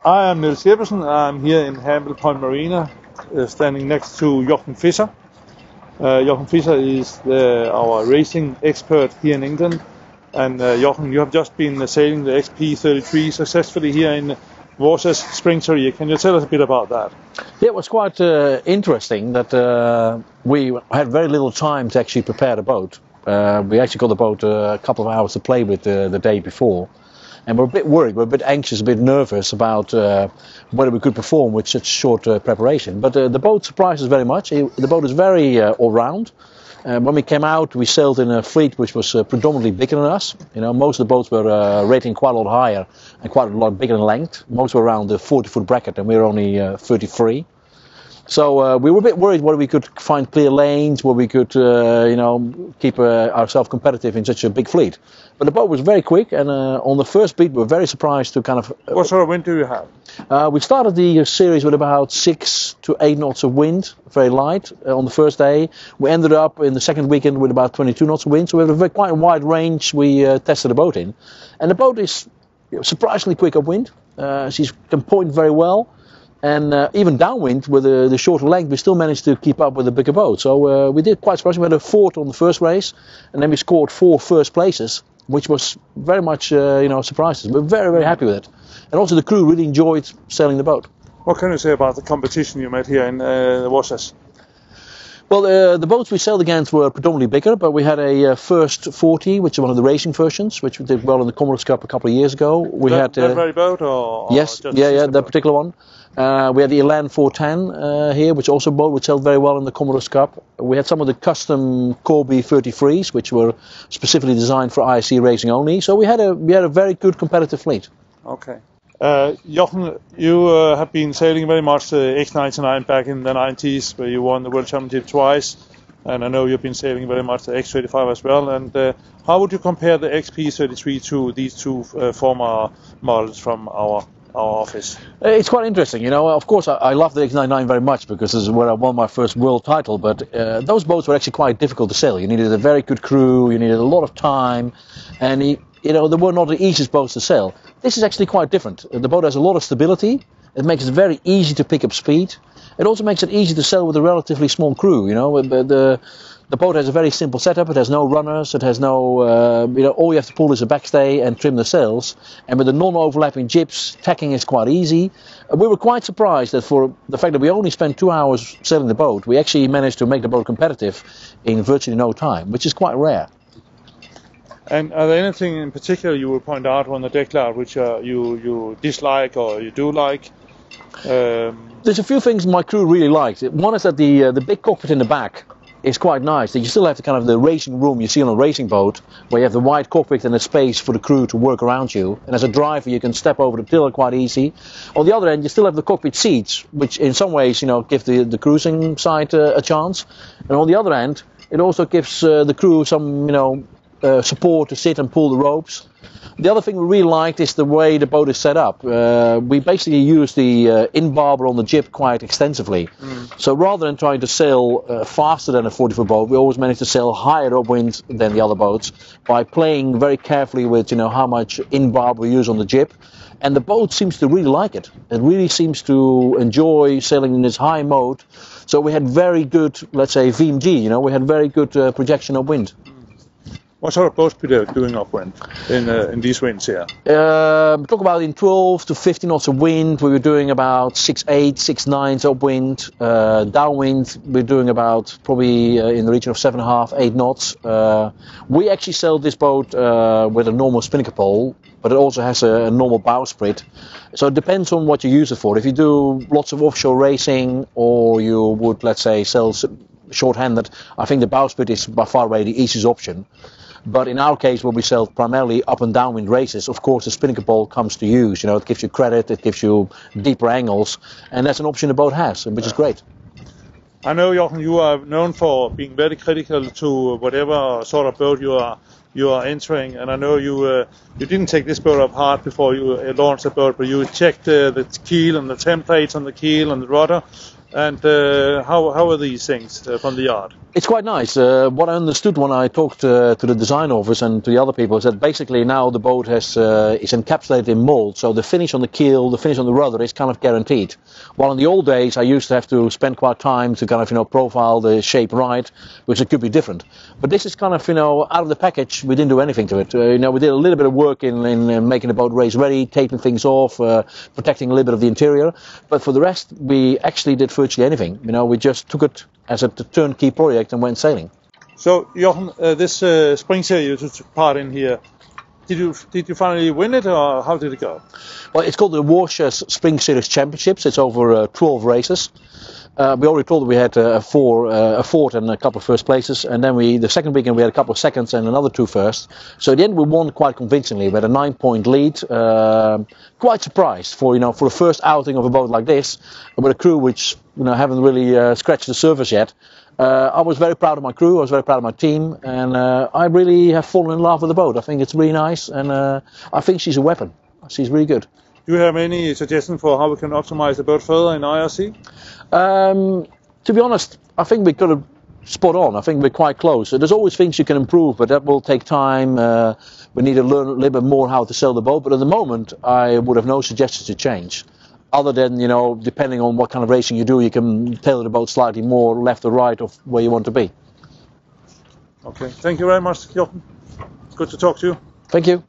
I am Niels Jeppesen. I'm here in Hamble Point Marina, standing next to Jochem Visser. Jochem Visser is our racing expert here in England. And Jochem, you have just been sailing the XP33 successfully here in Visser's spring career. Can you tell us a bit about that? Yeah, it was quite interesting that we had very little time to actually prepare the boat. We actually got the boat a couple of hours to play with the day before. And we're a bit worried, we're a bit anxious, a bit nervous about whether we could perform with such short preparation. But the boat surprised us very much. The boat is very all-round. When we came out, we sailed in a fleet which was predominantly bigger than us. You know, most of the boats were rating quite a lot higher and quite a lot bigger in length. Most were around the 40-foot bracket, and we were only 33. So we were a bit worried whether we could find clear lanes, where we could, keep ourselves competitive in such a big fleet. But the boat was very quick, and on the first beat we were very surprised to kind of... What sort of wind do you have? We started the series with about 6 to 8 knots of wind, very light, on the first day. We ended up in the second weekend with about 22 knots of wind, so we have quite a wide range we tested the boat in. And the boat is surprisingly quick upwind. She can point very well. And even downwind with the shorter length, we still managed to keep up with the bigger boat. So we did quite surprising. We had a fourth on the first race, and then we scored 4 first places, which was very much, surprised us. We're very, very happy with it. And also the crew really enjoyed sailing the boat. What can you say about the competition you met here in Visser? Well, the boats we sailed against were predominantly bigger, but we had a first 40, which is one of the racing versions, which we did well in the Commodores Cup a couple of years ago. We that very boat, or yes, just that boat? particular one. We had the Elan 410 here, which also boat which sailed very well in the Commodores Cup. We had some of the custom Corby 33s, which were specifically designed for ISC racing only. So we had a very good competitive fleet. Okay. Jochem, you have been sailing very much the X-99 back in the 90s, where you won the World Championship twice, and I know you've been sailing very much the X-35 as well. And how would you compare the XP33 to these two former models from our office? It's quite interesting, you know. Of course, I love the X-99 very much because this is where I won my first world title. But those boats were actually quite difficult to sail. You needed a very good crew, you needed a lot of time, and they were not the easiest boats to sail. This is actually quite different. The boat has a lot of stability. It makes it very easy to pick up speed. It also makes it easy to sail with a relatively small crew. You know, the boat has a very simple setup. It has no runners. It has no, all you have to pull is a backstay and trim the sails. And with the non-overlapping jibs, tacking is quite easy. We were quite surprised that for the fact that we only spent 2 hours sailing the boat, we actually managed to make the boat competitive in virtually no time, which is quite rare. And are there anything in particular you would point out on the deck layout which you dislike or you do like? There's a few things my crew really liked. One is that the big cockpit in the back is quite nice. That you still have the kind of the racing room you see on a racing boat, where you have the wide cockpit and a space for the crew to work around you. And as a driver, you can step over the tiller quite easy. On the other end, you still have the cockpit seats, which in some ways, give the cruising side a chance. And on the other end, it also gives the crew some, support to sit and pull the ropes. The other thing we really liked is the way the boat is set up. We basically use the in-barber on the jib quite extensively. So rather than trying to sail faster than a 40-foot boat, we always manage to sail higher upwind than the other boats by playing very carefully with how much in-barber we use on the jib. And the boat seems to really like it. It really seems to enjoy sailing in this high mode. So we had very good, let's say, VMG. We had very good projection of wind. What sort of boats were you doing upwind in these winds here? Talk about in 12 to 15 knots of wind. We were doing about 6.8, 6.9 upwind. Downwind, we're doing about probably in the region of 7.5, 8 knots. We actually sailed this boat with a normal spinnaker pole, but it also has a normal bowsprit. So it depends on what you use it for. If you do lots of offshore racing, or you would, let's say, sail short-handed, I think the bowsprit is by far away the easiest option. But in our case, where we sail primarily up and downwind races, of course the spinnaker pole comes to use. It gives you credit, it gives you deeper angles, and that's an option the boat has, which is great. I know, Jochem, you are known for being very critical to whatever sort of boat you are entering, and I know you didn't take this boat apart before you launched the boat, but you checked the keel and the templates on the keel and the rudder. And how are these things from the yard? It's quite nice. What I understood when I talked to the design office and to the other people is that basically now the boat is encapsulated in mold, so the finish on the keel, the finish on the rudder is kind of guaranteed. While in the old days I used to have to spend quite time to kind of profile the shape right, which it could be different. But this is kind of out of the package. We didn't do anything to it. We did a little bit of work in making the boat race ready, taping things off, protecting a little bit of the interior. But for the rest, we actually did virtually anything. We just took it as a turnkey project and went sailing. So, Jochem, this spring series you took part in here, did you finally win it, or how did it go? Well, it's called the Warsha's Spring Series Championships. It's over 12 races. We already told that we had a fourth and a couple of first places, and then the second weekend we had a couple of seconds and another 2 firsts. So at the end we won quite convincingly. We had a 9-point lead. Quite surprised for the first outing of a boat like this, with a crew which haven't really scratched the surface yet. I was very proud of my crew. I was very proud of my team, and I really have fallen in love with the boat. I think it's really nice, and I think she's a weapon. She's really good. Do you have any suggestions for how we can optimize the boat further in IRC? To be honest, I think we got it spot on. I think we're quite close. There's always things you can improve, but that will take time. We need to learn a little bit more how to sail the boat. But at the moment, I would have no suggestions to change. Other than, depending on what kind of racing you do, you can tailor the boat slightly more left or right of where you want to be. Okay. Thank you very much, Jochem. Good to talk to you. Thank you.